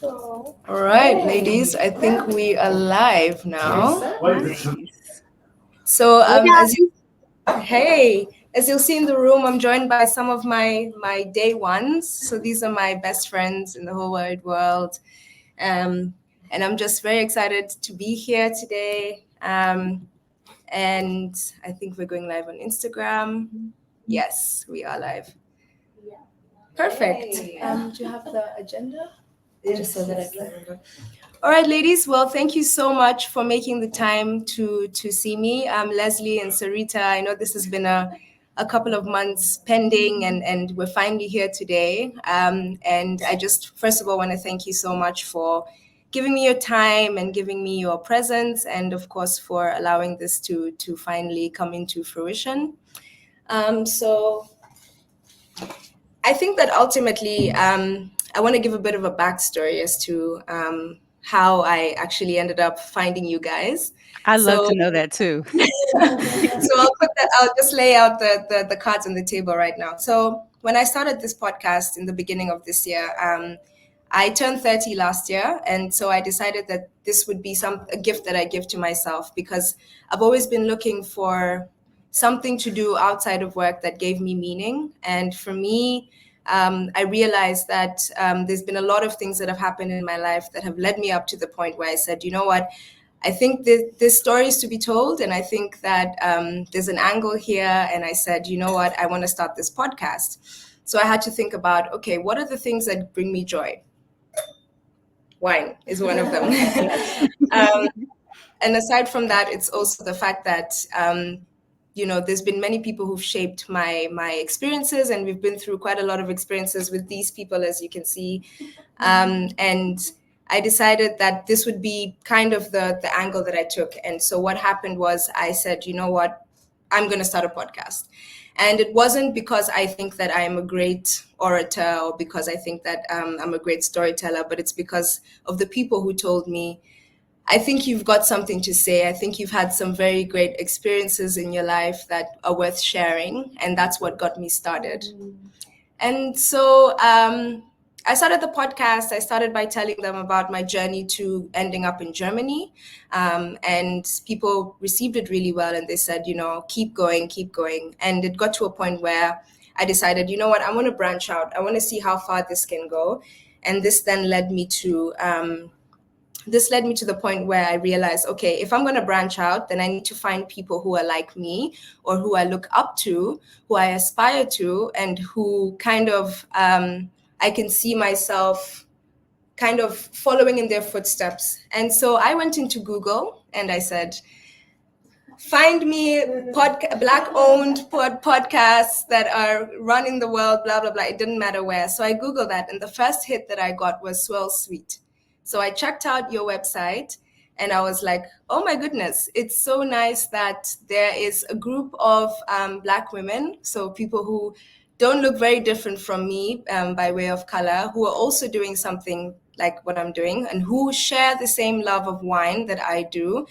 All right, ladies, I think we are live now. Nice. So, Yeah. as you'll see in the room, I'm joined by some of my day ones. So these are my best friends in the whole wide world, um, and I'm just very excited to be here today. And I think we're going live on Instagram. Yes, we are live. Perfect. Do you have the agenda? Just so that I can remember. All right, ladies. Well, thank you so much for making the time to see me. Leslie and Sarita. I know this has been a couple of months pending, and we're finally here today. And I just first of all want to thank you so much for giving me your time and giving me your presence, and of course for allowing this to finally come into fruition. So I think that ultimately, I want to give a bit of a backstory as to how I actually ended up finding you guys. I love So, to know that too. I'll just lay out the cards on the table right now. So when I started this podcast in the beginning of this year, I turned 30 last year, and so I decided that this would be a gift that I give to myself, because I've always been looking for something to do outside of work that gave me meaning. And for me, I realized that there's been a lot of things that have happened in my life that have led me up to the point where I said, you know what, I think that there's stories to be told, and I think that there's an angle here. And I said, you know what, I want to start this podcast. So I had to think about, okay, what are the things that bring me joy? Wine is one of them. And aside from that, it's also the fact that there's been many people who've shaped my experiences, and we've been through quite a lot of experiences with these people, as you can see. And I decided that this would be kind of the angle that I took. And so what happened was I said, you know what, I'm going to start a podcast. And it wasn't because I think that I am a great orator or because I think that I'm a great storyteller, but it's because of the people who told me, I think you've got something to say. I think you've had some very great experiences in your life that are worth sharing. And that's what got me started. And so I started the podcast. I started by telling them about my journey to ending up in Germany. And people received it really well. And they said, keep going, keep going. And it got to a point where I decided, you know what, I want to branch out. I want to see how far this can go. And this then led me to the point where I realized, okay, if I'm going to branch out, then I need to find people who are like me or who I look up to, who I aspire to, and who kind of I can see myself kind of following in their footsteps. And so I went into Google and I said, find me Black-owned podcasts that are running the world, blah, blah, blah. It didn't matter where. So I Googled that, and the first hit that I got was Swirl Suite. So I checked out your website and I was like, oh my goodness, it's so nice that there is a group of Black women, so people who don't look very different from me by way of color, who are also doing something like what I'm doing and who share the same love of wine that I do,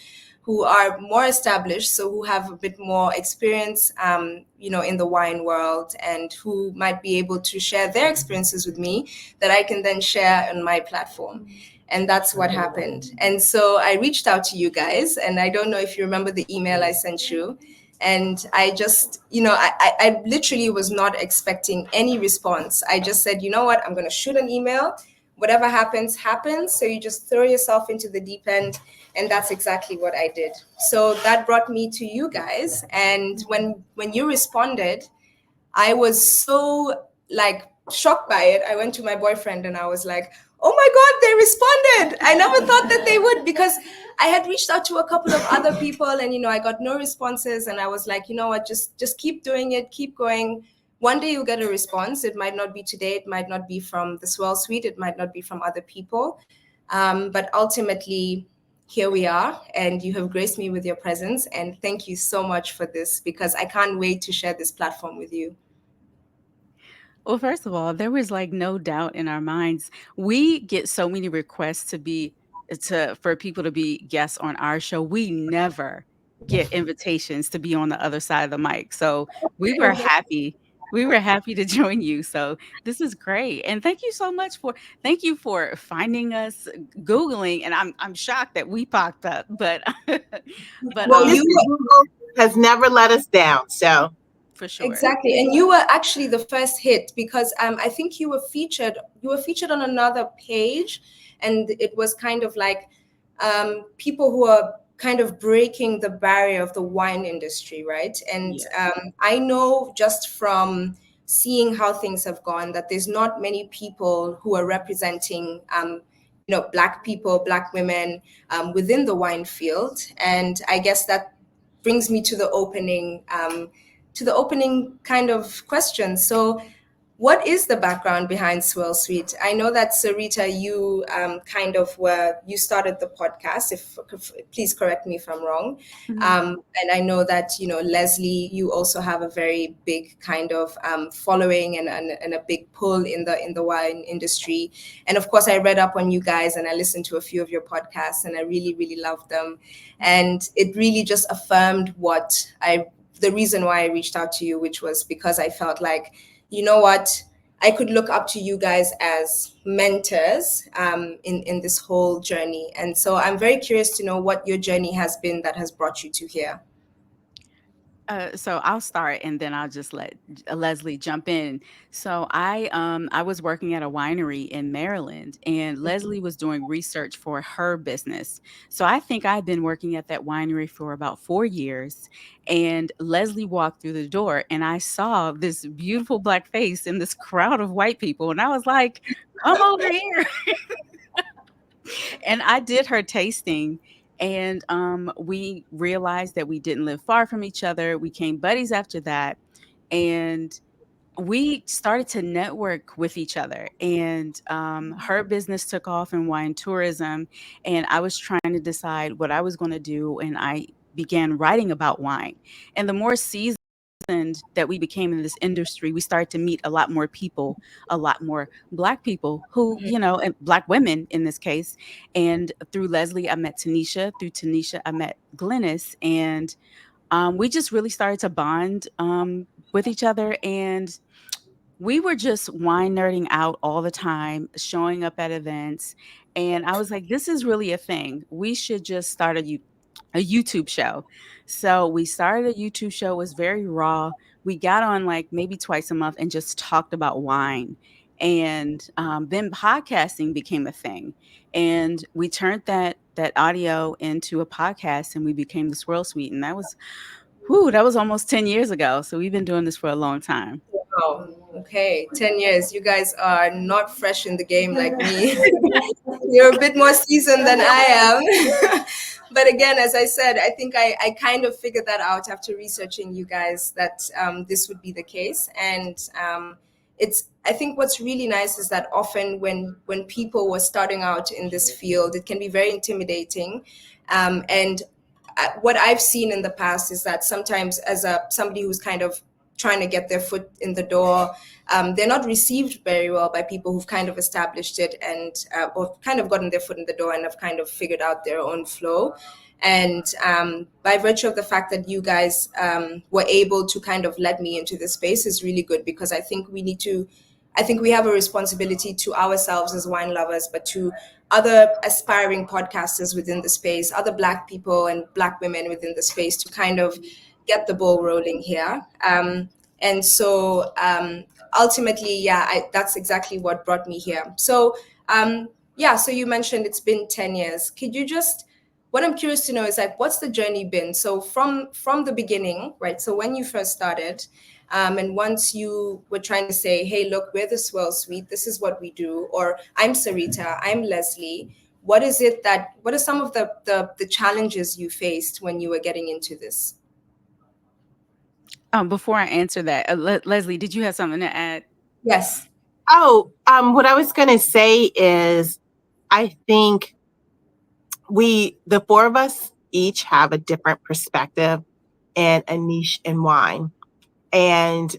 who are more established, so who have a bit more experience, in the wine world, and who might be able to share their experiences with me that I can then share on my platform. And that's what happened. And so I reached out to you guys, and I don't know if you remember the email I sent you. And I just, I literally was not expecting any response. I just said, you know what, I'm going to shoot an email. Whatever happens, happens. So you just throw yourself into the deep end. And that's exactly what I did. So that brought me to you guys. And when you responded, I was so shocked by it. I went to my boyfriend and I was like, oh my God, they responded. I never thought that they would, because I had reached out to a couple of other people and, I got no responses. And I was like, you know what, just keep doing it, keep going. One day you'll get a response. It might not be today. It might not be from the Swirl Suite. It might not be from other people. But ultimately, here we are, and you have graced me with your presence. And thank you so much for this, because I can't wait to share this platform with you. Well, first of all, there was no doubt in our minds. We get so many requests for people to be guests on our show. We never get invitations to be on the other side of the mic. So we were happy We were happy to join you. So this is great. And thank you for finding us, Googling. And I'm shocked that we popped up, but but Well, Listen, Google has never let us down. So for sure. exactly, and you were actually the first hit because I think you were featured. You were featured on another page, and it was kind of like people who are kind of breaking the barrier of the wine industry, right? And Yeah. I know just from seeing how things have gone that there's not many people who are representing, Black people, Black women within the wine field, and I guess that brings me to the opening kind of question. So, what is the background behind Swirl Suite? I know that Sarita, you you started the podcast. If please correct me if I'm wrong. Mhm. And I know that Leslie, you also have a very big kind of following and a big pull in the wine industry. And of course, I read up on you guys and I listened to a few of your podcasts, and I really really loved them. And it really just affirmed the reason why I reached out to you, which was because I felt like, you know what, I could look up to you guys as mentors in this whole journey. And so I'm very curious to know what your journey has been that has brought you to here. So I'll start and then I'll just let Leslie jump in. So I was working at a winery in Maryland, and Leslie was doing research for her business. So I think I've been working at that winery for about 4 years, and Leslie walked through the door and I saw this beautiful Black face in this crowd of white people, and I was like, "Come over here." And I did her tasting, and we realized that we didn't live far from each other. We became buddies after that, and we started to network with each other. And her business took off in wine tourism, and I was trying to decide what I was going to do, and I began writing about wine. And the more seasoned that we became in this industry, we started to meet a lot more people, a lot more Black people who, and Black women in this case. And through Leslie, I met Tanisha. Through Tanisha, I met Glennis. And we just really started to bond with each other. And we were just wine nerding out all the time, showing up at events. And I was like, this is really a thing. We should just start a YouTube show. So we started a YouTube show. It was very raw. We got on like maybe twice a month and just talked about wine. And then podcasting became a thing. And we turned that audio into a podcast, and we became the Swirl Suite. And that was almost 10 years ago. So we've been doing this for a long time. Wow. Okay, 10 years. You guys are not fresh in the game like me. You're a bit more seasoned than I am. But again, as I said, I think I kind of figured that out after researching you guys that this would be the case. And I think what's really nice is that often when people were starting out in this field, it can be very intimidating. And what I've seen in the past is that sometimes as somebody who's kind of trying to get their foot in the door, they're not received very well by people who've kind of established it and or kind of gotten their foot in the door and have kind of figured out their own flow. And by virtue of the fact that you guys were able to kind of let me into this space is really good, because I think we have a responsibility to ourselves as wine lovers, but to other aspiring podcasters within the space, other Black people and Black women within the space, to kind of get the ball rolling here. And so ultimately, that's exactly what brought me here. So so you mentioned it's been 10 years. What I'm curious to know is like, what's the journey been? So from the beginning, right? So when you first started, and once you were trying to say, hey, look, we're the Swirl Suite, this is what we do, or I'm Sarita, I'm Leslie. What are some of the challenges you faced when you were getting into this? Before I answer that, Leslie, did you have something to add? Yes. what I was going to say is, I think the four of us each have a different perspective and a niche in wine. And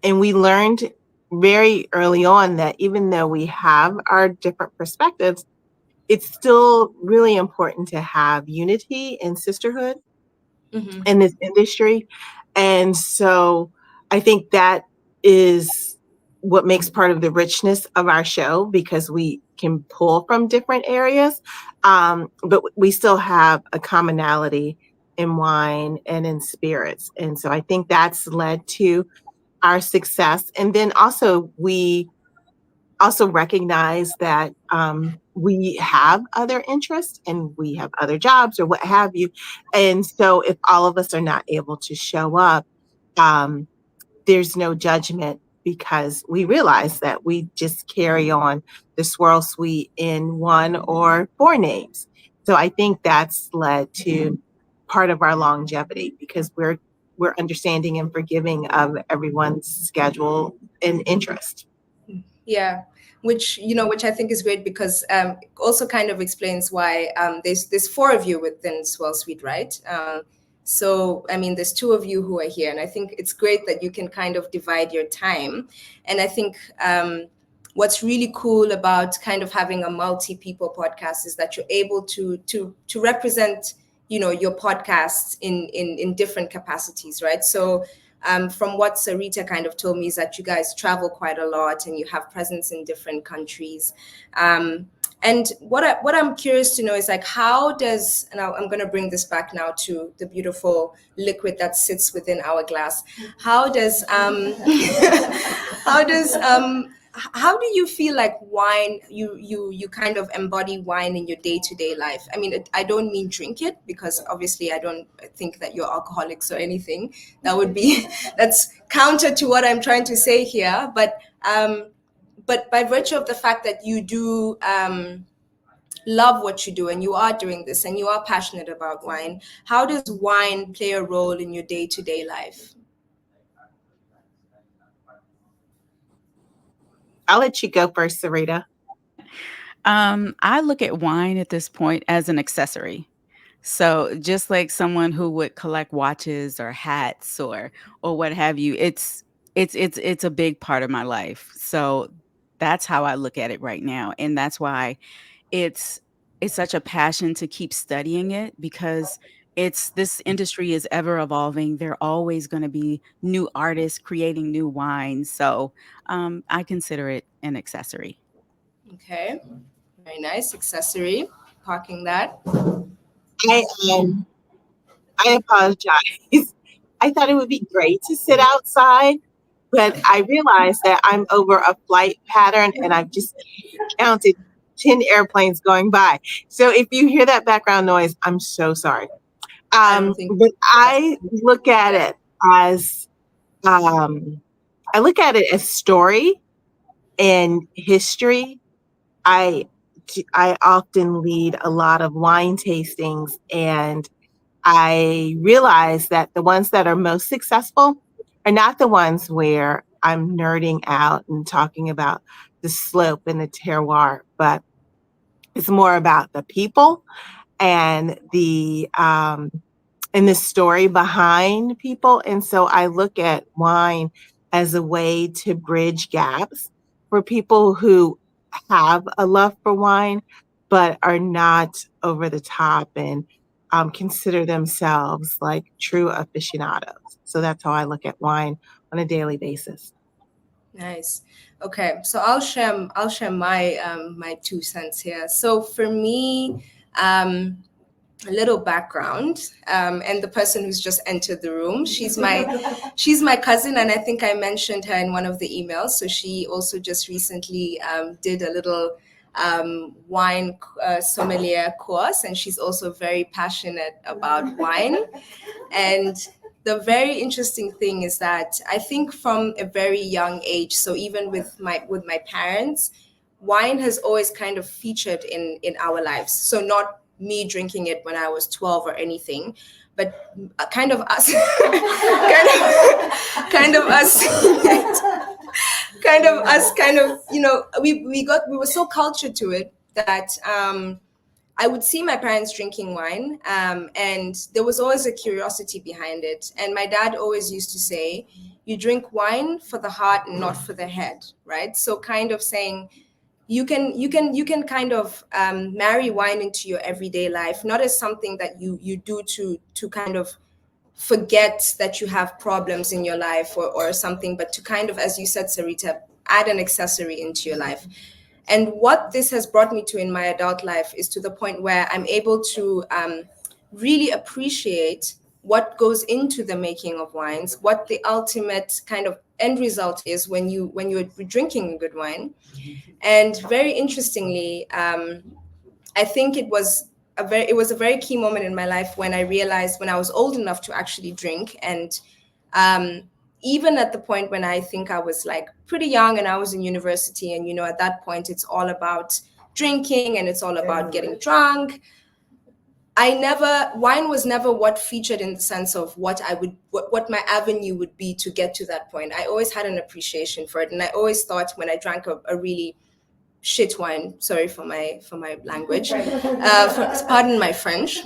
we learned very early on that even though we have our different perspectives, it's still really important to have unity and sisterhood Mm-hmm. in this industry. And so I think that is what makes part of the richness of our show, because we can pull from different areas, but we still have a commonality in wine and in spirits. And so I think that's led to our success. And then also we also recognize that we have other interests and we have other jobs or what have you. And so if all of us are not able to show up, um, there's no judgment, because we realize that we just carry on the Swirl Suite in one or four names. So I think that's led to part of our longevity, because we're understanding and forgiving of everyone's schedule and interest. Yeah, which I think is great, because also kind of explains why there's four of you within Swell Suite, right? So I mean, there's two of you who are here, and I think it's great that you can kind of divide your time. And I think what's really cool about kind of having a multi-people podcast is that you're able to represent, your podcasts in different capacities, right? So from what Sarita kind of told me is that you guys travel quite a lot and you have presence in different countries. And what I'm curious to know is, like, how does, and I'm going to bring this back now to the beautiful liquid that sits within our glass. How does how do you feel like wine, you kind of embody wine in your day-to-day life? I mean, I don't mean drink it, because obviously I don't think that you're alcoholics or anything. That's counter to what I'm trying to say here. But by virtue of the fact that you do love what you do and you are doing this and you are passionate about wine, how does wine play a role in your day-to-day life? I'll let you go first, Sarita. I look at wine at this point as an accessory. So just like someone who would collect watches or hats or what have you, it's a big part of my life. So that's how I look at it right now, and that's why it's it's such a passion to keep studying it, because it's this industry is ever evolving. There are always going to be new artists creating new wines. So I consider it an accessory. Okay, very nice accessory. Parking that. I I apologize. I thought it would be great to sit outside, but I realized that I'm over a flight pattern and I've just counted 10 airplanes going by. So if you hear that background noise, I'm so sorry. I don't think But I look at it as story and history. I I often lead a lot of wine tastings, and I realize that the ones that are most successful are not the ones where I'm nerding out and talking about the slope and the terroir, but it's more about the people and the story behind people. And so I look at wine as a way to bridge gaps for people who have a love for wine, but are not over the top and consider themselves like true aficionados. So that's how I look at wine on a daily basis. Nice. Okay, so I'll share my 2 cents here. So for me, a little background, and the person who's just entered the room, she's my cousin, and I think I mentioned her in one of the emails. So she also just recently did a little wine sommelier course, and she's also very passionate about wine. And the very interesting thing is that I think from a very young age, so even with my parents, wine has always kind of featured in our lives. So not me drinking it when I was 12 or anything, but kind of us kind of us we were so cultured to it that I would see my parents drinking wine, and there was always a curiosity behind it. And my dad always used to say, you drink wine for the heart and not for the head, right? So kind of saying, you can kind of marry wine into your everyday life, not as something that you do to kind of forget that you have problems in your life or something, but to kind of, as you said, Sarita, add an accessory into your life. And what this has brought me to in my adult life is to the point where I'm able to really appreciate what goes into the making of wines, what the ultimate kind of end result is when you're drinking good wine. And very interestingly, I think it was a very key moment in my life when I realized, when I was old enough to actually drink, and even at the point when I think I was like pretty young and I was in university, and at that point it's all about drinking and it's all about getting drunk. Wine was never what featured in the sense of what my avenue would be to get to that point. I always had an appreciation for it, and I always thought when I drank a really shit wine, sorry for my language, pardon my French,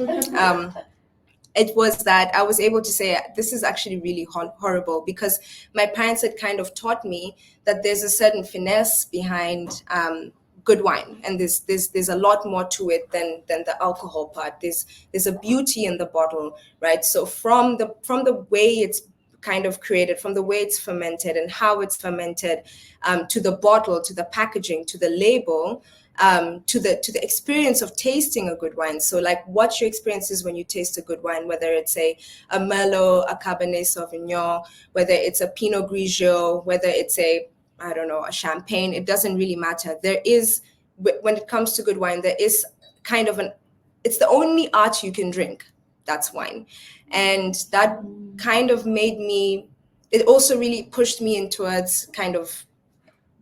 it was that I was able to say, this is actually really horrible, because my parents had kind of taught me that there's a certain finesse behind good wine, and there's a lot more to it than the alcohol part. There's a beauty in the bottle, right? So from the way it's kind of created, from the way it's fermented and how it's fermented, to the bottle, to the packaging, to the label, to the experience of tasting a good wine. So like, what your experience is when you taste a good wine, whether it's a Merlot, a Cabernet Sauvignon, whether it's a Pinot Grigio, whether it's a champagne, it doesn't really matter. There is, when it comes to good wine, there is kind of it's the only art you can drink. That's wine. And that kind of it also really pushed me in towards kind of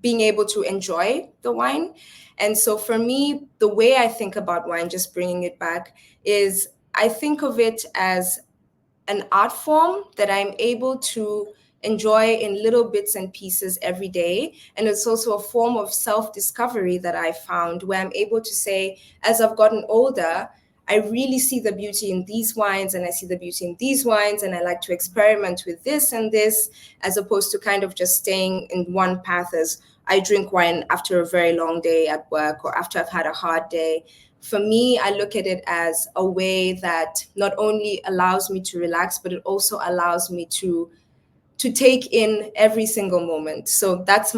being able to enjoy the wine. And so for me, the way I think about wine, just bringing it back, is I think of it as an art form that I'm able to enjoy in little bits and pieces every day. And it's also a form of self-discovery that I found, where I'm able to say, as I've gotten older, I really see the beauty in these wines, and I see the beauty in these wines, and I like to experiment with this and this, as opposed to kind of just staying in one path, as I drink wine after a very long day at work or after I've had a hard day. For me, I look at it as a way that not only allows me to relax, but it also allows me to take in every single moment. So that's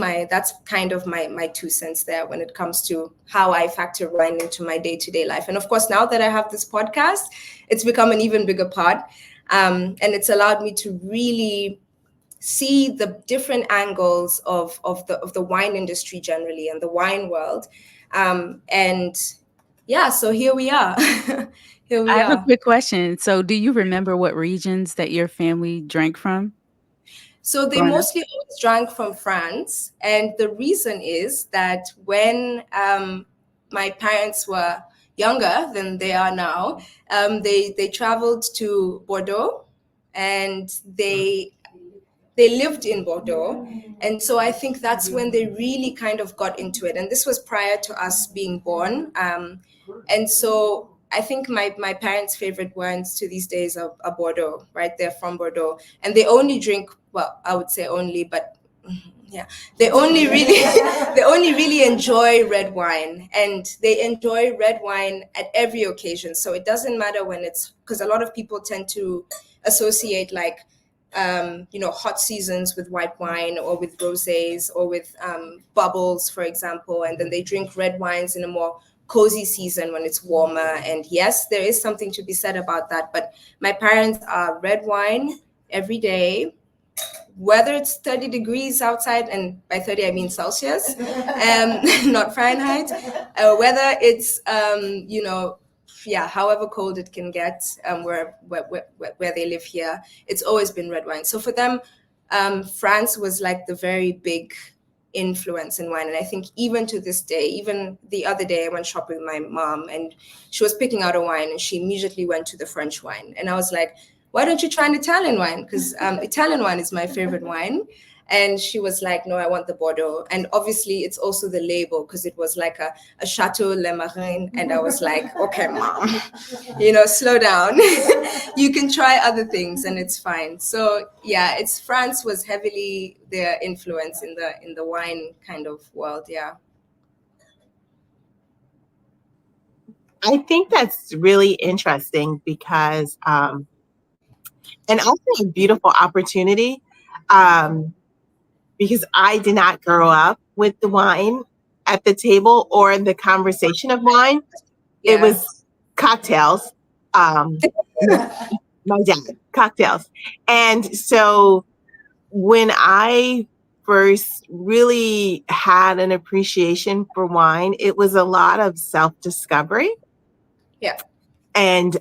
kind of my 2 cents there when it comes to how I factor wine into my day-to-day life. And of course, now that I have this podcast, it's become an even bigger part. And it's allowed me to really see the different angles of the wine industry generally and the wine world. And yeah, so here we are. Here we I have are. a quick question. So do you remember what regions that your family drank from? So they mostly always drank from France. And the reason is that when my parents were younger than they are now, they traveled to Bordeaux, and they lived in Bordeaux. And so I think that's when they really kind of got into it. And this was prior to us being born. And so I think my parents' favorite wines to these days are Bordeaux, right? They're from Bordeaux. And they only drink, well, I would say only, but yeah, they only really enjoy red wine, and they enjoy red wine at every occasion. So it doesn't matter when it's, because a lot of people tend to associate like, hot seasons with white wine, or with rosés, or with bubbles, for example. And then they drink red wines in a more cozy season when it's warmer. And yes, there is something to be said about that. But my parents are red wine every day, whether it's 30 degrees outside, and by 30 I mean Celsius, not Fahrenheit, whether it's however cold it can get, where they live here, it's always been red wine. So for them, France was like the very big influence in wine. And I think even to this day, even the other day, I went shopping with my mom, and she was picking out a wine, and she immediately went to the French wine. And I was like, why don't you try an Italian wine? Because Italian wine is my favorite wine. And she was like, no, I want the Bordeaux. And obviously it's also the label, because it was like a Chateau Le Marin. And I was like, okay, mom, slow down. You can try other things and it's fine. So yeah, France was heavily their influence in the wine kind of world. Yeah. I think that's really interesting because and also a beautiful opportunity, because I did not grow up with the wine at the table or the conversation of wine. It was cocktails. My dad, cocktails. And so when I first really had an appreciation for wine, it was a lot of self-discovery. Yeah. And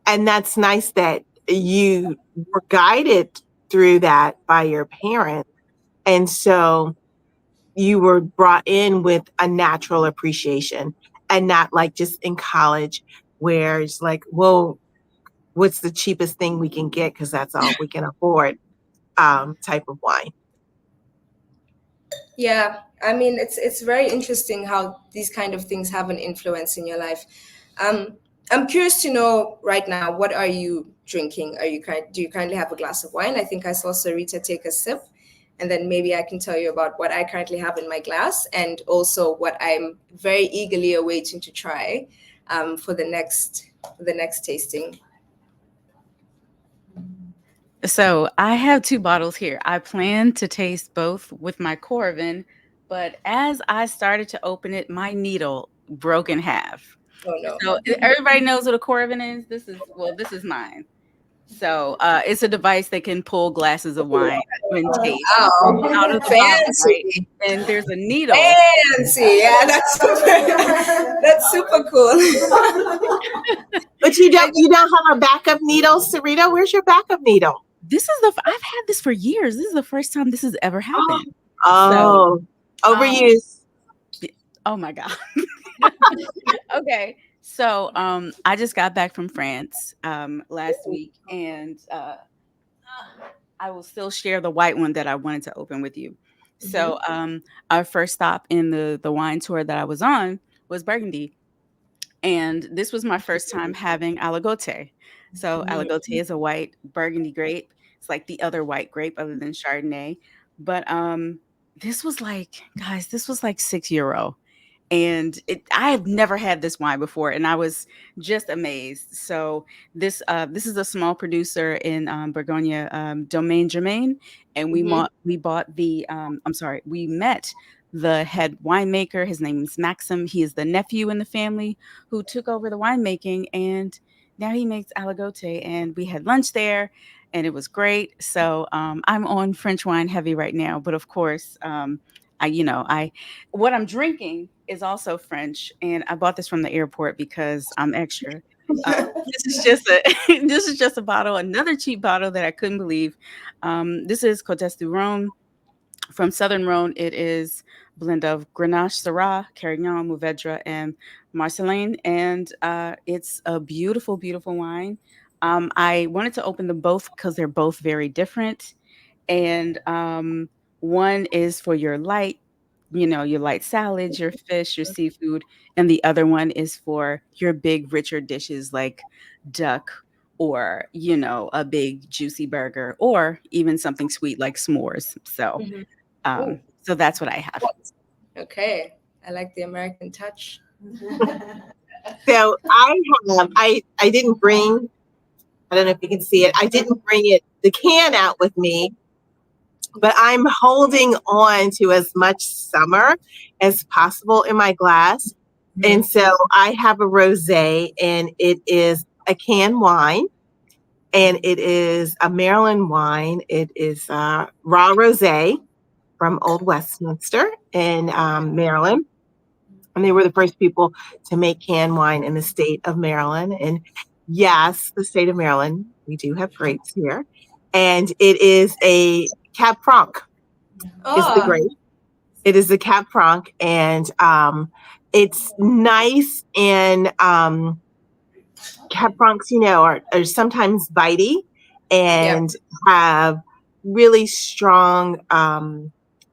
that's nice that you were guided through that by your parents. And so you were brought in with a natural appreciation, and not like just in college where it's like, well, what's the cheapest thing we can get because that's all we can afford, type of wine. Yeah, I mean, it's very interesting how these kind of things have an influence in your life. I'm curious to know right now, what are you drinking? Do you currently have a glass of wine? I think I saw Sarita take a sip, and then maybe I can tell you about what I currently have in my glass, and also what I'm very eagerly awaiting to try for the next tasting. So I have 2 bottles here. I plan to taste both with my Corvin, but as I started to open it, my needle broke in half. Oh no. So everybody knows what a Corvin is. This is mine. So it's a device that can pull glasses of wine when taste Wow, out of the bottle, right? fancy. And there's a needle. Fancy, yeah, that's super cool. But you don't have a backup needle, Sarita? Where's your backup needle? I've had this for years. This is the first time this has ever happened. Oh, overused. Oh my God. Okay. So I just got back from France last week, and I will still share the white one that I wanted to open with you. So our first stop in the wine tour that I was on was Burgundy. And this was my first time having Aligoté. So Aligoté is a white Burgundy grape. It's like the other white grape other than Chardonnay. But this was like, guys, this was like €6. And I had never had this wine before, and I was just amazed. So this is a small producer in Bourgogne, Domaine Germain, and we bought the we met the head winemaker. His name is Maxim. He is the nephew in the family who took over the winemaking, and now he makes Aligoté. And we had lunch there, and it was great. So I'm on French wine heavy right now, but of course, what I'm drinking is also French, and I bought this from the airport because I'm extra. This is just a bottle, another cheap bottle that I couldn't believe. This is Côte du Rhône from Southern Rhône. It is a blend of Grenache, Syrah, Carignan, Mourvèdre, and Marseillais, and it's a beautiful, beautiful wine. I wanted to open them both because they're both very different, and one is for your light salads, your fish, your seafood, and the other one is for your big, richer dishes like duck, or a big juicy burger, or even something sweet like s'mores. So so that's what I have. Okay, I like the American touch. So I didn't bring, I don't know if you can see it, I didn't bring the can out with me, but I'm holding on to as much summer as possible in my glass. And so I have a rosé, and it is a canned wine, and it is a Maryland wine. It is raw rosé from Old Westminster in Maryland. And they were the first people to make canned wine in the state of Maryland. And yes, the state of Maryland, we do have grapes here. And it is a Cab Franc. Is the grape. It is a Cab Franc, and it's nice. And Cab Francs, are sometimes bitey and have really strong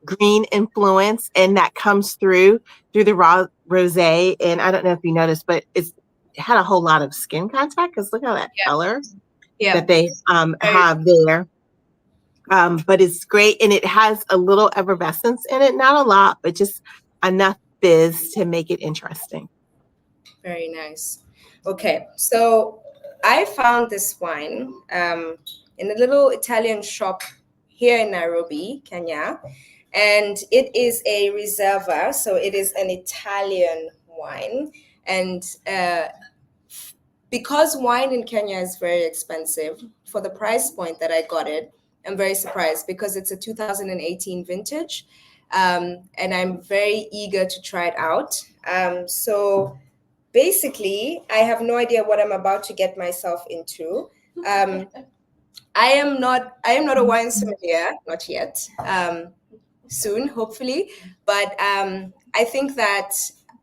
green influence, and that comes through the raw rosé. And I don't know if you noticed, but it had a whole lot of skin contact, because look at that color that they have there. But it's great, and it has a little effervescence in it, not a lot, but just enough fizz to make it interesting. Very nice. Okay, so I found this wine in a little Italian shop here in Nairobi, Kenya, and it is a Reserva, so it is an Italian wine. And because wine in Kenya is very expensive, for the price point that I got it, I'm very surprised because it's a 2018 vintage, and I'm very eager to try it out. So basically, I have no idea what I'm about to get myself into. I am not a wine sommelier, not yet. Soon, hopefully, but I think that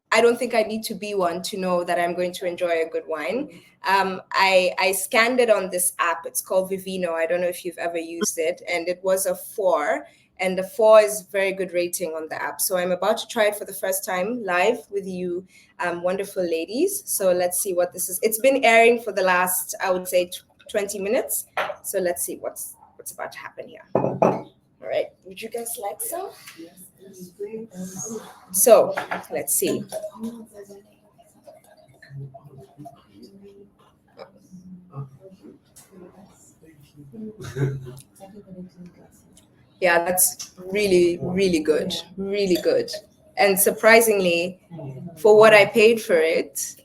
I don't think I need to be one to know that I'm going to enjoy a good wine. I scanned it on this app. It's called Vivino. I don't know if you've ever used it, and it was a 4, and the 4 is very good rating on the app. So I'm about to try it for the first time live with you, wonderful ladies. So let's see what this is. It's been airing for the last, I would say, 20 minutes. So let's see what's about to happen here. All right, would you guys like some? So let's see. Yeah, that's really, really good. Really good. And surprisingly, for what I paid for it,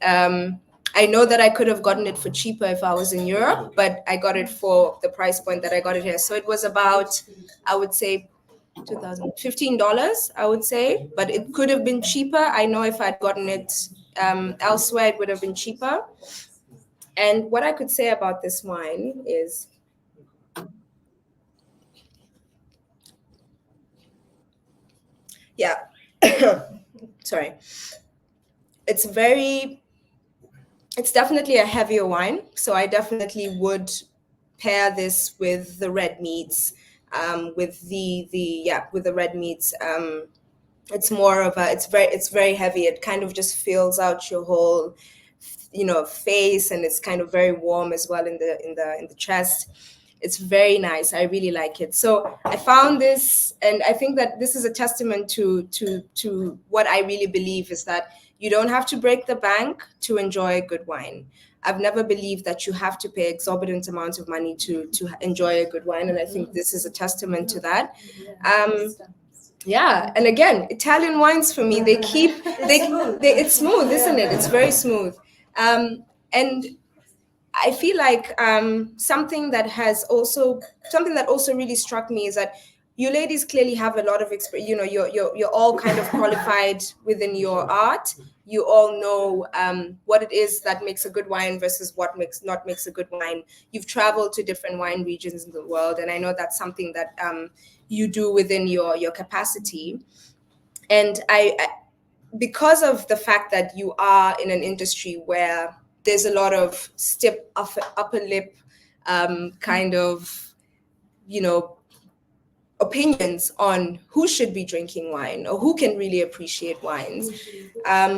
I know that I could have gotten it for cheaper if I was in Europe, but I got it for the price point that I got it here. So it was about, I would say, $15, I would say, but it could have been cheaper. I know if I'd gotten it elsewhere, it would have been cheaper. And what I could say about this wine is, yeah, sorry. It's definitely a heavier wine. So I definitely would pair this with the red meats, with the red meats. It's more of it's very heavy. It kind of just fills out your whole, face, and it's kind of very warm as well in the chest. It's very nice. I really like it. So I found this, and I think that this is a testament to what I really believe is that you don't have to break the bank to enjoy a good wine. I've never believed that you have to pay exorbitant amounts of money to enjoy a good wine, and I think this is a testament to that. Yeah, and again, Italian wines for me, it's smooth, isn't it? It's very smooth. And I feel like something that also really struck me is that you ladies clearly have a lot of experience. You're all kind of qualified within your art. You all know what it is that makes a good wine versus what makes a good wine. You've traveled to different wine regions in the world, and I know that's something that you do within your capacity. And I because of the fact that you are in an industry where there's a lot of stiff upper lip kind of, opinions on who should be drinking wine or who can really appreciate wines,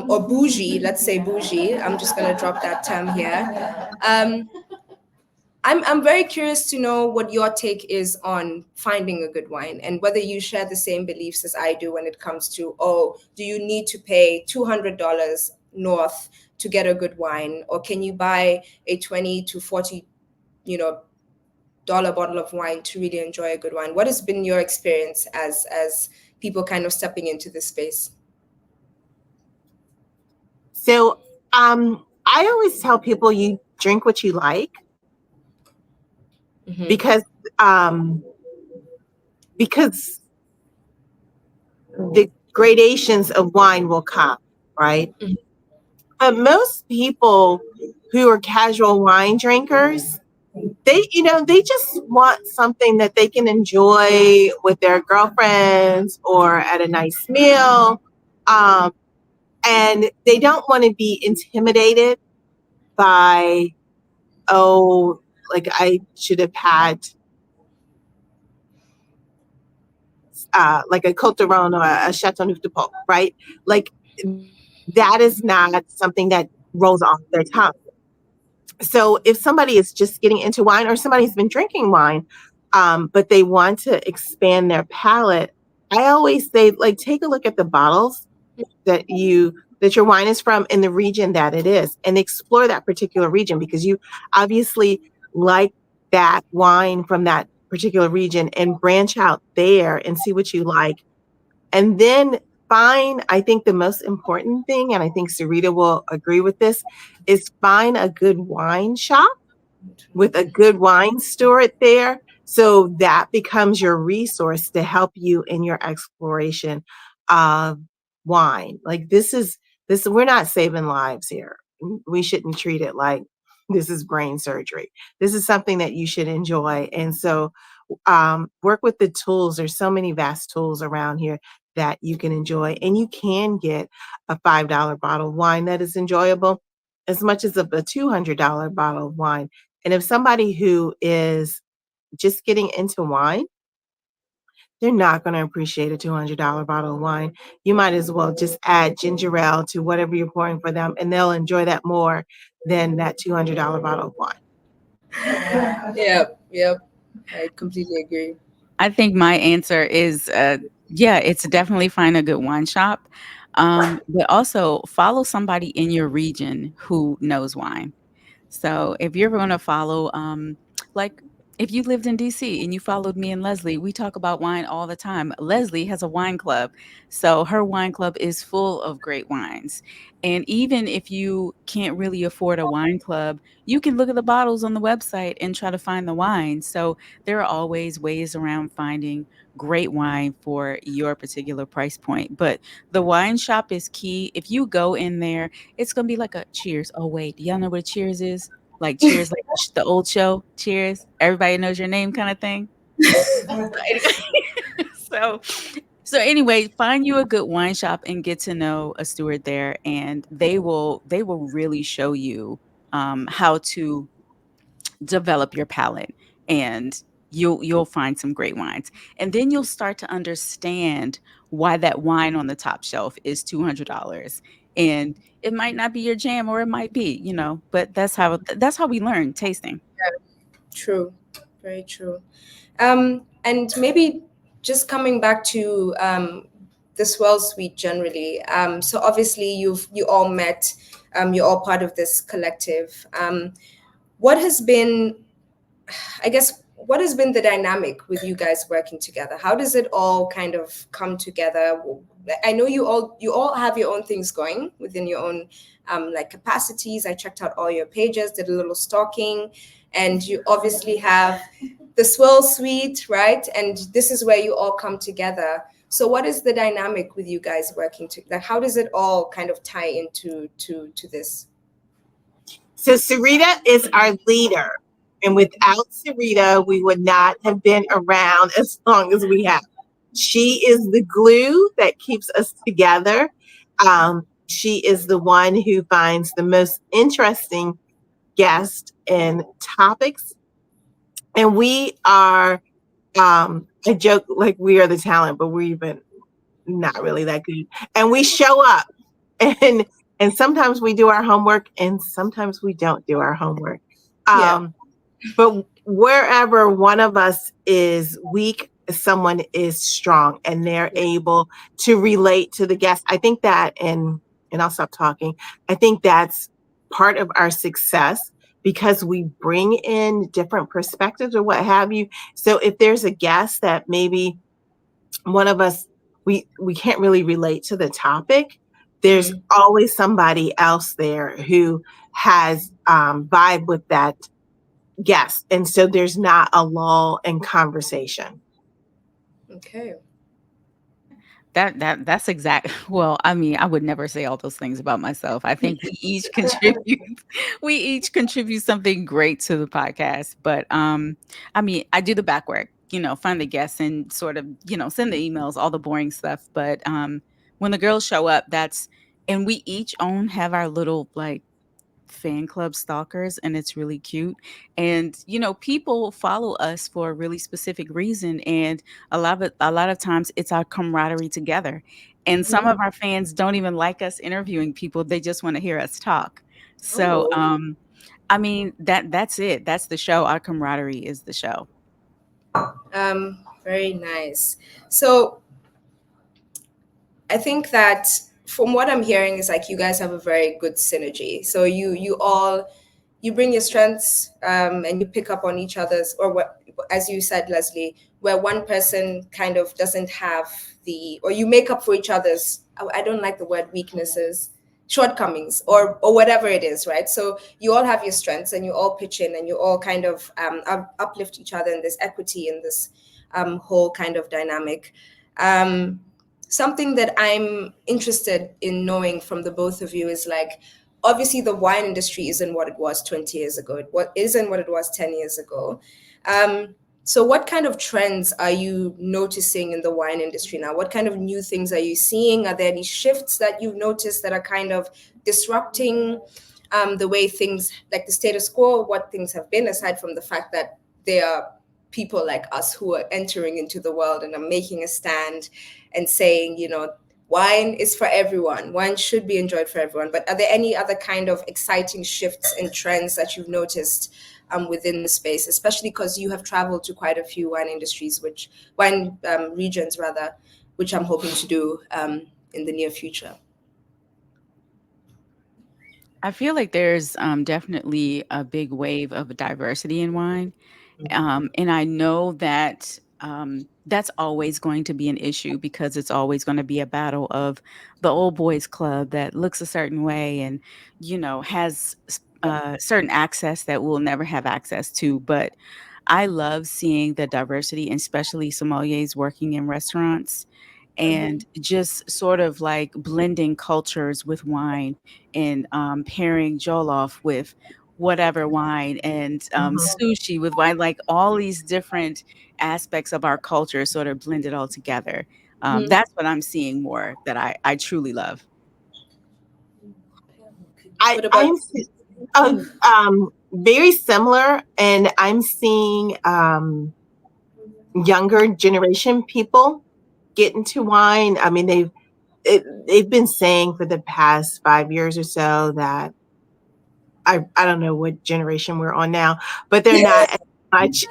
or bougie, let's say bougie. I'm just going to drop that term here. I'm very curious to know what your take is on finding a good wine and whether you share the same beliefs as I do when it comes to, do you need to pay $200 north to get a good wine, or can you buy a $20 to $40, dollar bottle of wine to really enjoy a good wine? What has been your experience as people kind of stepping into this space? So I always tell people you drink what you like, mm-hmm. because the gradations of wine will come, right? Mm-hmm. But most people who are casual wine drinkers, they just want something that they can enjoy with their girlfriends or at a nice meal. And they don't want to be intimidated by, like I should have had like a Côte d'Aron or a Chateauneuf du Pape, right? Like that is not something that rolls off their tongue. So if somebody is just getting into wine, or somebody's been drinking wine, but they want to expand their palate, I always say, like, take a look at the bottles that you that your wine is from and the region that it is, and explore that particular region, because you obviously like that wine from that particular region, and branch out there and see what you like. And then find, I think the most important thing, and I think Sarita will agree with this, is find a good wine shop with a good wine steward there. So that becomes your resource to help you in your exploration of wine. Like this, we're not saving lives here. We shouldn't treat it like this is brain surgery. This is something that you should enjoy. And so work with the tools. There's so many vast tools around here that you can enjoy. And you can get a $5 bottle of wine that is enjoyable as much as a $200 bottle of wine. And if somebody who is just getting into wine, they're not going to appreciate a $200 bottle of wine. You might as well just add ginger ale to whatever you're pouring for them, and they'll enjoy that more than that $200 bottle of wine. Yep. I completely agree. I think my answer is, yeah, it's definitely find a good wine shop, but also follow somebody in your region who knows wine. So if you're going to follow, like if you lived in DC and you followed me and Leslie, we talk about wine all the time. Leslie has a wine club. So her wine club is full of great wines. And even if you can't really afford a wine club, you can look at the bottles on the website and try to find the wine. So there are always ways around finding great wine for your particular price point. But the wine shop is key. If you go in there, it's gonna be like a Cheers. Oh wait, do y'all know what a Cheers is? Like Cheers, like the old show, Cheers. Everybody knows your name, kind of thing. so, so anyway, find you a good wine shop and get to know a steward there, and they will really show you how to develop your palate, and you'll find some great wines, and then you'll start to understand why that wine on the top shelf is $200, and it might not be your jam, or it might be, but that's how we learn tasting. True. Very true. And maybe just coming back to the Swirl Suite generally. So obviously you all met, you're all part of this collective. What has been, I guess, what has been the dynamic with you guys working together? How does it all kind of come together? I know you all have your own things going within your own like capacities. I checked out all your pages, did a little stalking, and you obviously have the Swirl Suite, right? And this is where you all come together. So what is the dynamic with you guys working like how does it all kind of tie into to this? So Sarita is our leader. And without Sarita, we would not have been around as long as we have. She is the glue that keeps us together. She is the one who finds the most interesting guests and topics. And we are, I joke like we are the talent, but we're even not really that good. And we show up, and sometimes we do our homework and sometimes we don't do our homework. Yeah. But wherever one of us is weak, someone is strong, and they're able to relate to the guest. I think that, and I'll stop talking. I think that's part of our success, because we bring in different perspectives or what have you. So if there's a guest that maybe one of us, we can't really relate to the topic, there's always somebody else there who has vibe with that guest, and so there's not a lull in conversation. Okay. That's exact. Well, I mean, I would never say all those things about myself. I think we each contribute something great to the podcast. But I mean, I do the back work, find the guests and sort of, send the emails, all the boring stuff. But when the girls show up, and we each have our little like fan club stalkers, and it's really cute. And people follow us for a really specific reason, and a lot of times it's our camaraderie together. And some of our fans don't even like us interviewing people, they just want to hear us talk. So I mean, that's it, that's the show. Our camaraderie is the show. Very nice. So I think that from what I'm hearing is like you guys have a very good synergy. So you bring your strengths, and you pick up on each other's, or what, as you said, Leslie, where one person kind of doesn't have or you make up for each other's, I don't like the word weaknesses, shortcomings, or whatever it is, right? So you all have your strengths and you all pitch in and you all kind of uplift each other, and there's equity in this whole kind of dynamic. Something that I'm interested in knowing from the both of you is like, obviously the wine industry isn't what it was 20 years ago. It isn't what it was 10 years ago. So what kind of trends are you noticing in the wine industry now? What kind of new things are you seeing? Are there any shifts that you've noticed that are kind of disrupting the way things, like the status quo, what things have been, aside from the fact that there are people like us who are entering into the world and are making a stand and saying, wine is for everyone. Wine should be enjoyed for everyone. But are there any other kind of exciting shifts and trends that you've noticed within the space, especially because you have traveled to quite a few wine regions, which I'm hoping to do in the near future? I feel like there's definitely a big wave of diversity in wine. And I know that that's always going to be an issue, because it's always going to be a battle of the old boys club that looks a certain way and, has certain access that we'll never have access to. But I love seeing the diversity, and especially sommeliers working in restaurants, and just sort of like blending cultures with wine, and pairing jollof with whatever wine, and sushi with wine, like all these different aspects of our culture sort of blended all together. That's what I'm seeing more, that I truly love. I'm very similar, and I'm seeing younger generation people get into wine. I mean, they've been saying for the past 5 years or so that I don't know what generation we're on now, but they're not as much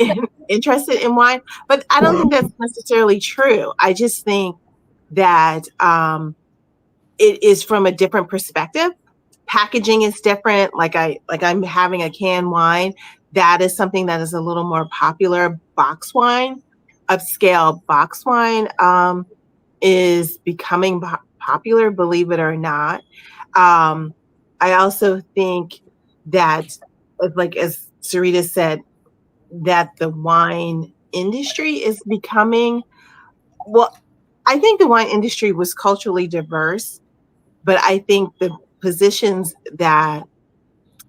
interested in wine. But I don't think that's necessarily true. I just think that it is from a different perspective. Packaging is different. Like I'm having a canned wine. That is something that is a little more popular. Box wine, upscale box wine, is becoming popular, believe it or not. I also think that, like as Sarita said, that the wine industry is becoming, well, I think the wine industry was culturally diverse, but I think the positions that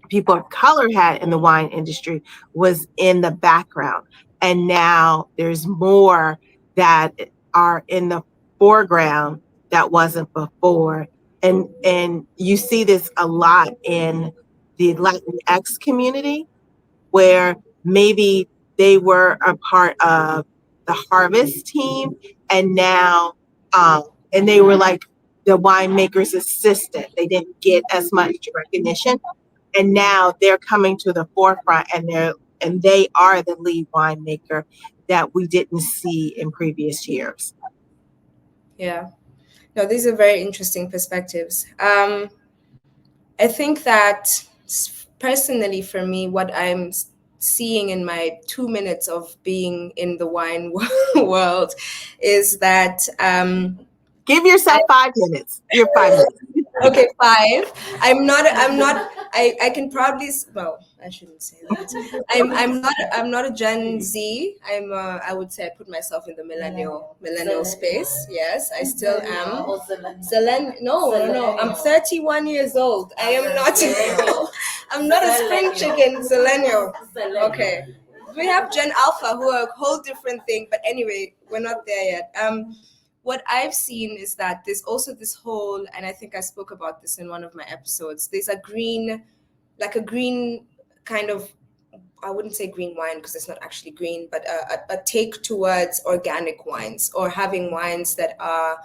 people of color had in the wine industry was in the background. And now there's more that are in the foreground that wasn't before. And you see this a lot in the Latinx community, where maybe they were a part of the harvest team, and now and they were like the winemaker's assistant. They didn't get as much recognition, and now they're coming to the forefront, and they are the lead winemaker that we didn't see in previous years. Yeah. No, these are very interesting perspectives. I think that personally for me, what I'm seeing in my 2 minutes of being in the wine world is that give yourself 5 minutes. You're 5 minutes. Okay, 5. I can probably, well, I shouldn't say that. I'm not a Gen Z. I would say I put myself in the millennial space. Yes, I still am. No. I'm 31 years old. I am not I'm not a spring chicken, Zillennial. Okay. We have Gen Alpha, who are a whole different thing, but anyway, we're not there yet. What I've seen is that there's also this whole, and I think I spoke about this in one of my episodes, there's a green kind of, I wouldn't say green wine because it's not actually green, but a take towards organic wines, or having wines that are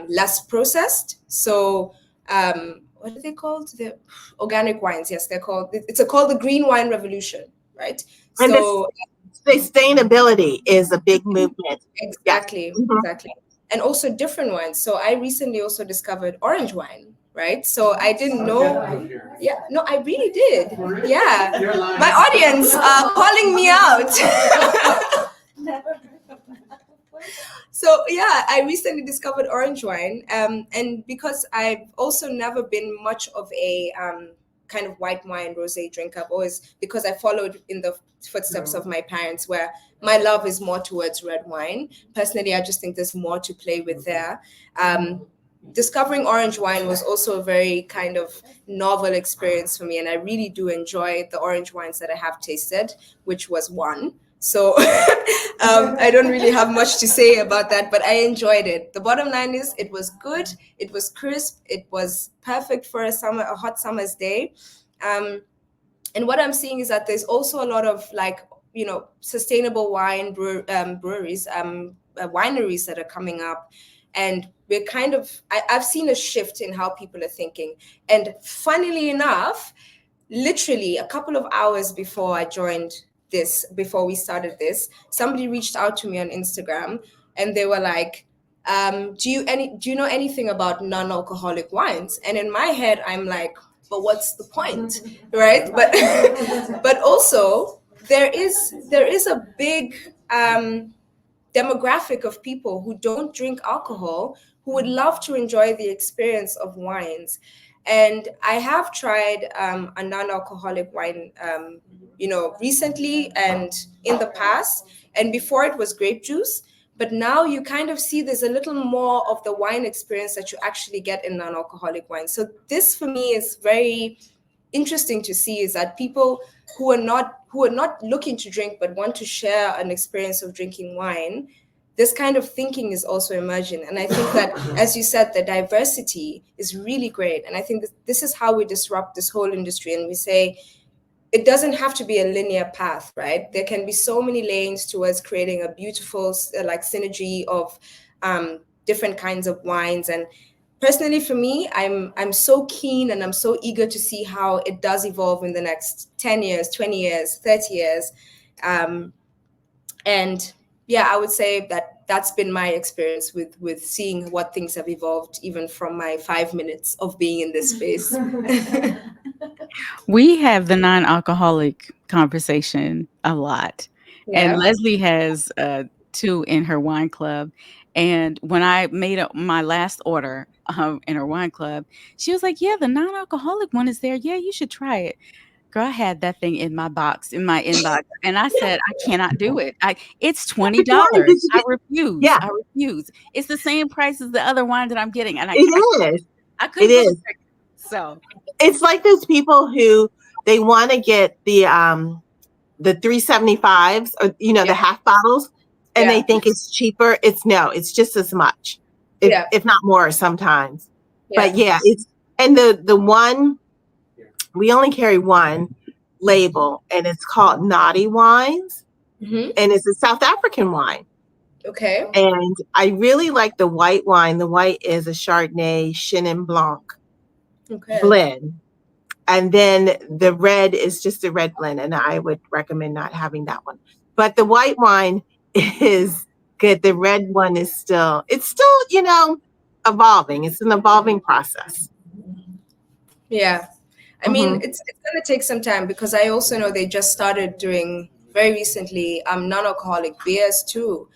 less processed. So what are they called? The organic wines. Yes, they're called. It's called the green wine revolution, right? And so sustainability is a big movement. Exactly. and also different wines. So I recently also discovered orange wine, right? So I didn't know. Yeah, no, I really did. Yeah, my audience are calling me out. So yeah, I recently discovered orange wine, and because I've also never been much of a kind of white wine rosé drinker, I've always, because I followed in the footsteps of my parents, where my love is more towards red wine. Personally, I just think there's more to play with there. Discovering orange wine was also a very kind of novel experience for me, and I really do enjoy the orange wines that I have tasted, which was one. So I don't really have much to say about that, but I enjoyed it. The bottom line is it was good, it was crisp, it was perfect for a hot summer's day. And what I'm seeing is that there's also a lot of sustainable wine breweries, wineries that are coming up. And we're I've seen a shift in how people are thinking. And funnily enough, literally a couple of hours before we started this, somebody reached out to me on Instagram, and they were like, do you know anything about non-alcoholic wines? And in my head, I'm like, but what's the point, right? But also there is a big demographic of people who don't drink alcohol, who would love to enjoy the experience of wines. And I have tried a non-alcoholic wine, recently and in the past. And before it was grape juice, but now you kind of see there's a little more of the wine experience that you actually get in non-alcoholic wine. So this for me is very interesting to see, is that people who are not looking to drink but want to share an experience of drinking wine, this kind of thinking is also emerging. And I think that, as you said, the diversity is really great. And I think this is how we disrupt this whole industry. And we say, it doesn't have to be a linear path, right? There can be so many lanes towards creating a beautiful synergy of different kinds of wines. And personally, for me, I'm so keen and I'm so eager to see how it does evolve in the next 10 years, 20 years, 30 years. And yeah, I would say that that's been my experience with seeing what things have evolved, even from my 5 minutes of being in this space. We have the non-alcoholic conversation a lot. Yeah. And Leslie has 2 in her wine club. And when I made my last order in her wine club, she was like, yeah, the non-alcoholic one is there. Yeah, you should try it. Girl, I had that thing in my inbox. And I said, I cannot do it. It's $20. I refuse. Yeah. I refuse. It's the same price as the other wine that I'm getting. And I couldn't It is. So it's like those people who they want to get the 375s or the half bottles, and they think it's cheaper. It's just as much, if not more sometimes. But it's, and the one, we only carry one label, and it's called Naughty Wines, and it's a South African wine. Okay. And I really like the white wine. The white is a Chardonnay Chenin Blanc blend. And then the red is just a red blend, and I would recommend not having that one. But the white wine is good. The red one is still evolving. It's an evolving process. Yeah. I mean, it's going to take some time, because I also know they just started doing very recently non-alcoholic beers too,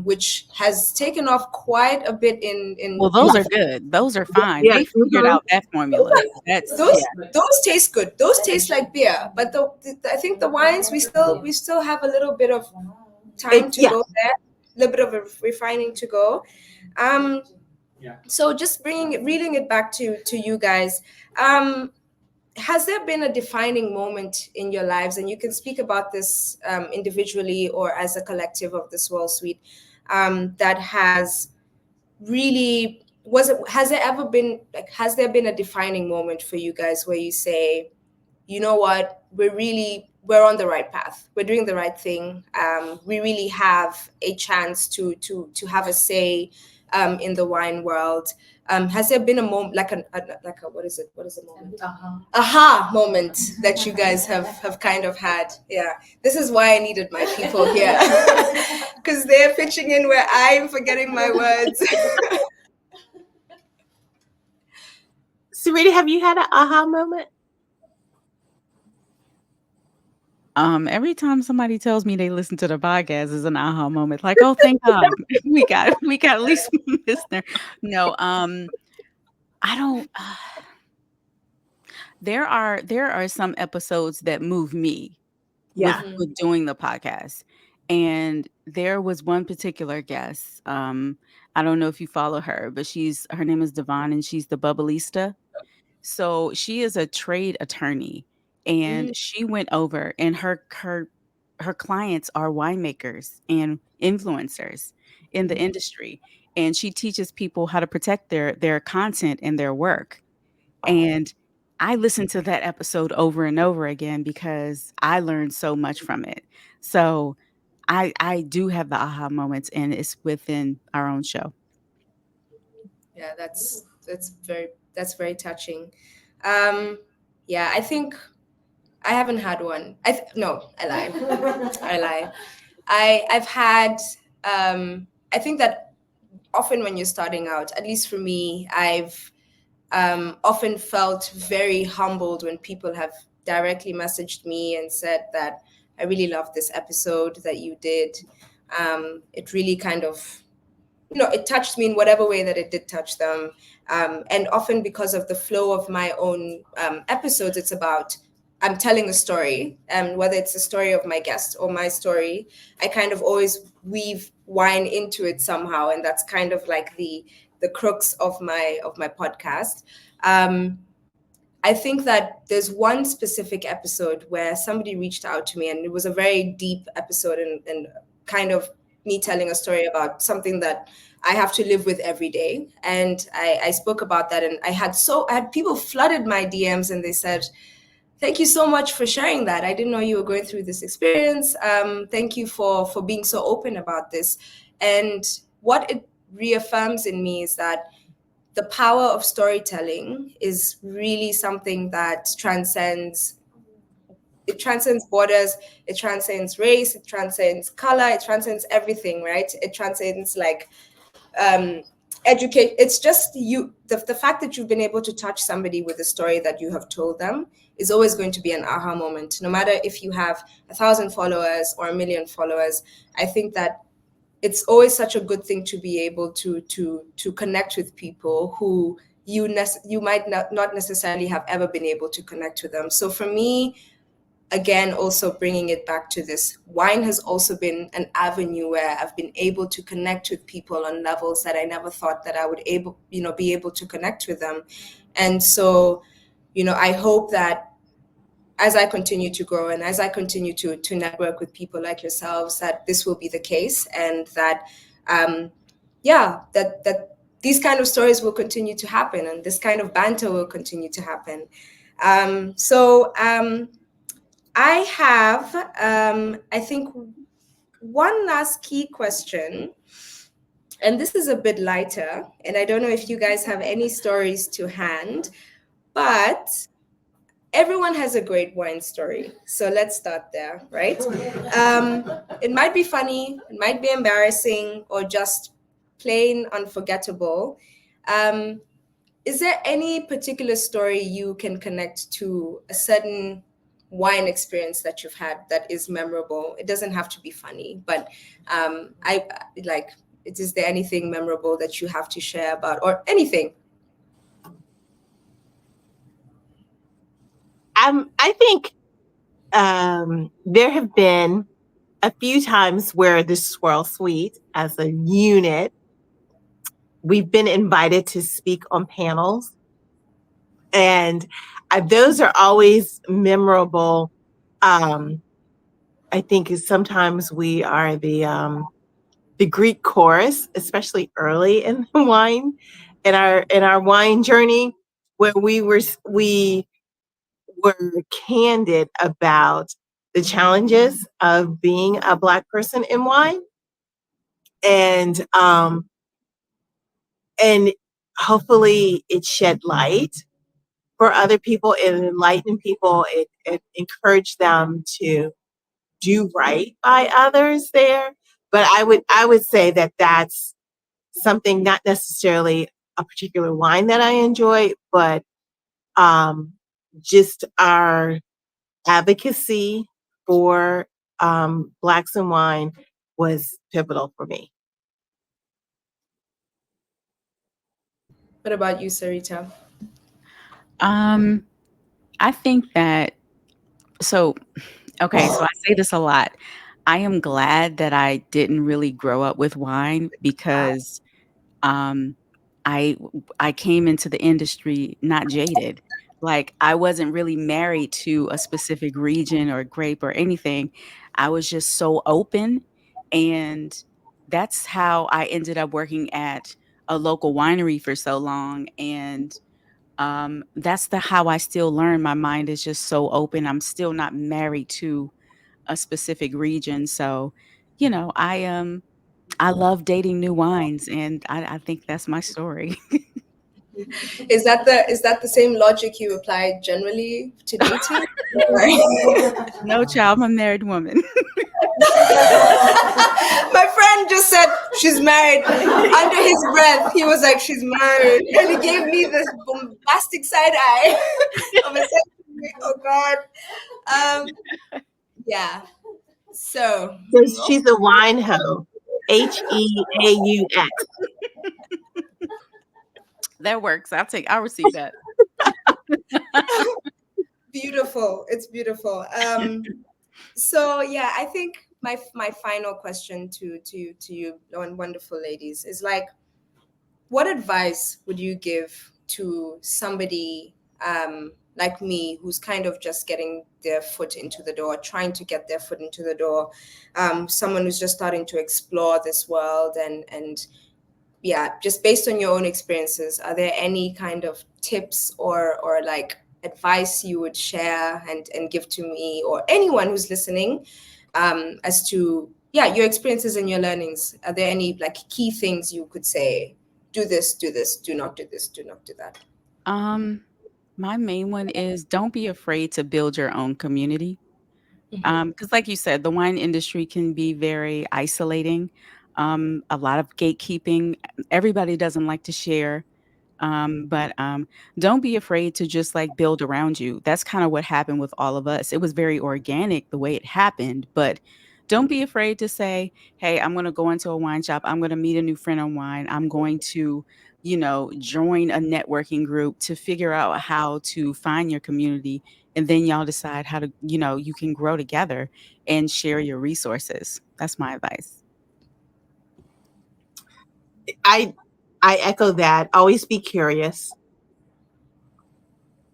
which has taken off quite a bit in well, those are good. Those are fine. Yeah. They figured out that formula. Those taste good. Those taste like beer. But I think the wines, we still have a little bit of time to go there, a little bit of a refining to go. So just reeling it back to you guys. Has there been a defining moment in your lives, and you can speak about this individually or as a collective of the Swirl Suite, that has really, has there been a defining moment for you guys where you say, you know what, we're on the right path, we're doing the right thing, we really have a chance to have a say in the wine world, Has there been a moment, like a what is it? What is a moment? Aha moment that you guys have kind of had? Yeah, this is why I needed my people here, because they're pitching in where I'm forgetting my words. Sarita, have you had an aha moment? Every time somebody tells me they listen to the podcast is an aha moment. Like, oh, thank God, we got at least one listener. No, I don't. There are some episodes that move me Yeah. with doing the podcast, and there was one particular guest. I don't know if you follow her, but her name is Devon, and she's the Bubblista. So she is a trade attorney, and she went over, and her clients are winemakers and influencers in the industry, and she teaches people how to protect their content and their work. And I listened to that episode over and over again because I learned so much from it. So I do have the aha moments, and it's within our own show. Yeah, that's very touching. Yeah, I think I haven't had one. No, I lie. I lie. I've had. I think that often when you're starting out, at least for me, I've often felt very humbled when people have directly messaged me and said that I really loved this episode that you did. It really kind of, it touched me in whatever way that it did touch them. And often because of the flow of my own episodes, it's about I'm telling a story, and whether it's the story of my guest or my story, I kind of always weave wine into it somehow, and that's kind of like the crux of my podcast. I think that there's one specific episode where somebody reached out to me, and it was a very deep episode, and kind of me telling a story about something that I have to live with every day. And I spoke about that, and I had people flooded my DMs, and they said, "Thank you so much for sharing that. I didn't know you were going through this experience. Thank you for being so open about this." And what it reaffirms in me is that the power of storytelling is really something that transcends borders, it transcends race, it transcends color, it transcends everything, right? It transcends like educate. It's just the fact that you've been able to touch somebody with a story that you have told them is always going to be an aha moment, no matter if you have 1,000 followers or 1,000,000 followers. I think that it's always such a good thing to be able to connect with people who you might not necessarily have ever been able to connect with them. So for me, again, also bringing it back to this, wine has also been an avenue where I've been able to connect with people on levels that I never thought that I would be able to connect with them. And so, I hope that as I continue to grow and as I continue to network with people like yourselves, that this will be the case, and that that these kind of stories will continue to happen, and this kind of banter will continue to happen. I have I think one last key question, and this is a bit lighter, and I don't know if you guys have any stories to hand, but everyone has a great wine story. So let's start there, right? It might be funny, it might be embarrassing, or just plain unforgettable. Is there any particular story you can connect to a certain wine experience that you've had that is memorable? It doesn't have to be funny, but is there anything memorable that you have to share about, or anything? I think there have been a few times where the Swirl Suite as a unit, we've been invited to speak on panels. And those are always memorable. I think sometimes we are the Greek chorus, especially early in the wine, in our wine journey, where we were candid about the challenges of being a Black person in wine, and hopefully it shed light for other people and enlighten people. It encouraged them to do right by others there. But I would say that that's something, not necessarily a particular wine that I enjoy, but just our advocacy for Blacks in wine was pivotal for me. What about you, Sarita? I think that okay, so I say this a lot. I am glad that I didn't really grow up with wine because um, I I came into the industry not jaded. Like I wasn't really married to a specific region or grape or anything. I was just so open, and that's how I ended up working at a local winery for so long. And that's the how I still learn. My mind is just so open. I'm still not married to a specific region. So, I love dating new wines, and I think that's my story. Is that the same logic you apply generally to dating? No, child, I'm a married woman. My friend just said she's married. Under his breath, he was like, "She's married," and he gave me this bombastic side eye. Of a oh God. Yeah. So She's a wine hoe. HEAUX. That works. I'll receive that. Beautiful. It's beautiful. So yeah, I think my final question to you wonderful ladies is like, what advice would you give to somebody like me who's kind of just getting their foot into the door, trying to get their foot into the door, someone who's just starting to explore this world and yeah, just based on your own experiences, are there any kind of tips or like advice you would share and give to me or anyone who's listening as to your experiences and your learnings? Are there any like key things you could say? Do this, do not do this, do not do that. My main one is don't be afraid to build your own community. Because like you said, the wine industry can be very isolating. A lot of gatekeeping. Everybody doesn't like to share. But don't be afraid to just like build around you. That's kind of what happened with all of us. It was very organic the way it happened, but don't be afraid to say, hey, I'm going to go into a wine shop. I'm going to meet a new friend on wine. I'm going to, join a networking group to figure out how to find your community. And then y'all decide how to, you can grow together and share your resources. That's my advice. I echo that. Always be curious.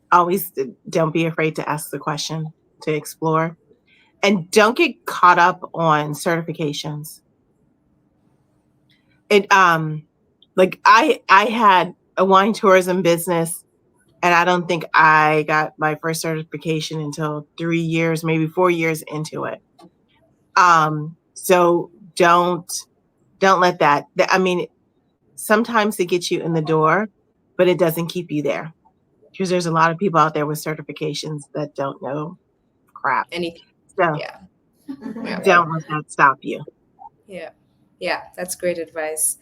Always don't be afraid to ask the question, to explore. And don't get caught up on certifications. Like I had a wine tourism business, and I don't think I got my first certification until 3 years, maybe 4 years into it. So don't let that. I mean, sometimes it gets you in the door, but it doesn't keep you there, because there's a lot of people out there with certifications that don't know crap. Anything. So Yeah. don't let that stop you. Yeah, that's great advice.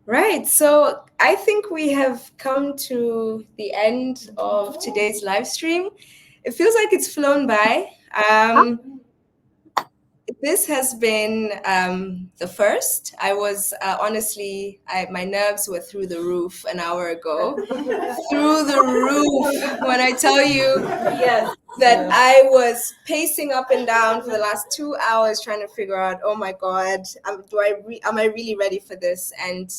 Right. So I think we have come to the end of today's live stream. It feels like it's flown by. This has been the first. I was honestly, my nerves were through the roof an hour ago. Through the roof. When I tell you that I was pacing up and down for the last 2 hours trying to figure out, oh my God, am I really ready for this? And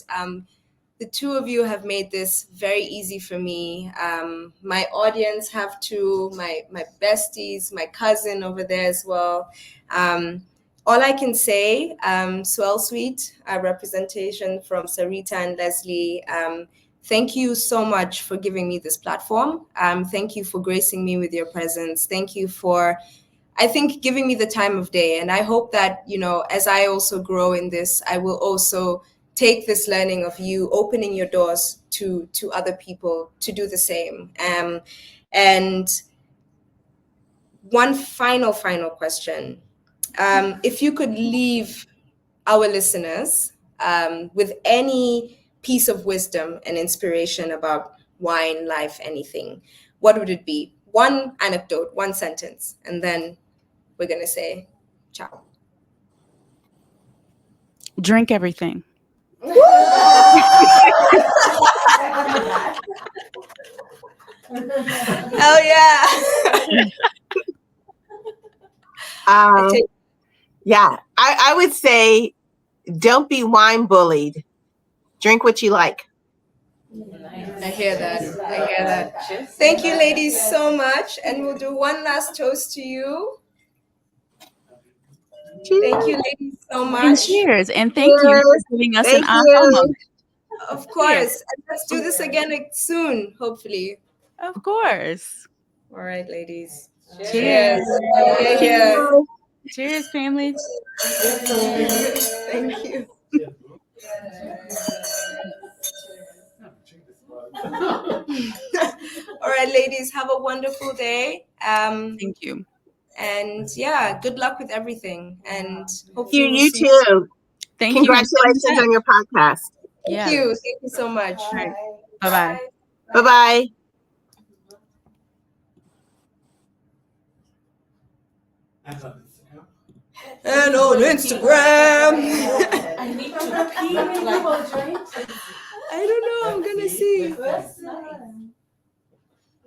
the two of you have made this very easy for me. My audience have too, my besties, my cousin over there as well. All I can say, Swirl Suite, a representation from Sarita and Leslie, thank you so much for giving me this platform. Thank you for gracing me with your presence. Thank you for, I think, giving me the time of day. And I hope that, as I also grow in this, I will also take this learning of you opening your doors to other people to do the same. And one final question. If you could leave our listeners with any piece of wisdom and inspiration about wine, life, anything, what would it be? One anecdote, one sentence, and then we're going to say ciao. Drink everything. Oh yeah. Yeah, I would say don't be wine bullied. Drink what you like. I hear that. Thank you, ladies, so much. And we'll do one last toast to you. Cheers. Thank you, ladies, so much. And cheers. And thank you for giving us an aha moment. Of course. And let's do this again soon, hopefully. Of course. All right, ladies. Cheers. Cheers. Cheers, family. Thank you. All right, ladies, have a wonderful day. Thank you. And yeah, good luck with everything. And hopefully you too. Thank Congratulations you. on your podcast. Thank you. Thank you so much. Right. Bye-bye. Bye-bye. And on Instagram. I need to pee. I don't know. I'm gonna see.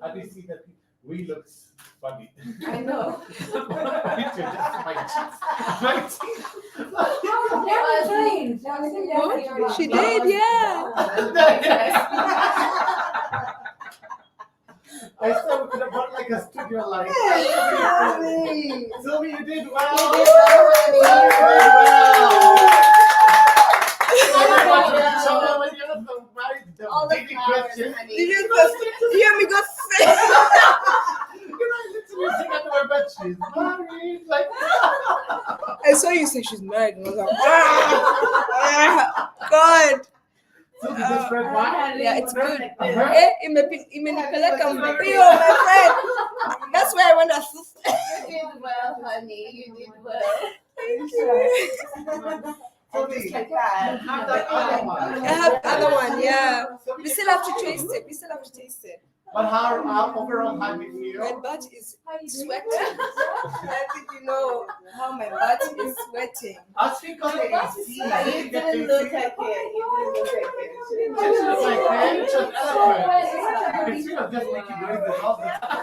How do you see that? We look funny. I know. She did, yeah. I said we could have brought like a studio light. Sylvie, you did well. All the flowers, Did you hear me go say? I saw you say she's married, and I was like, God. Yeah, it's good. My friend. That's why I went to. You did well, honey. You did well. Thank you. Just like that. I have other one, yeah. We still have to taste it. But how overall how do you feel? My butt is sweating. I think you know how my butt is sweating. I think on the AC. You didn't look at it. Just like that, it's just eloquent. It's just make you doing this all the time.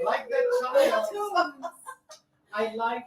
Like that child. I like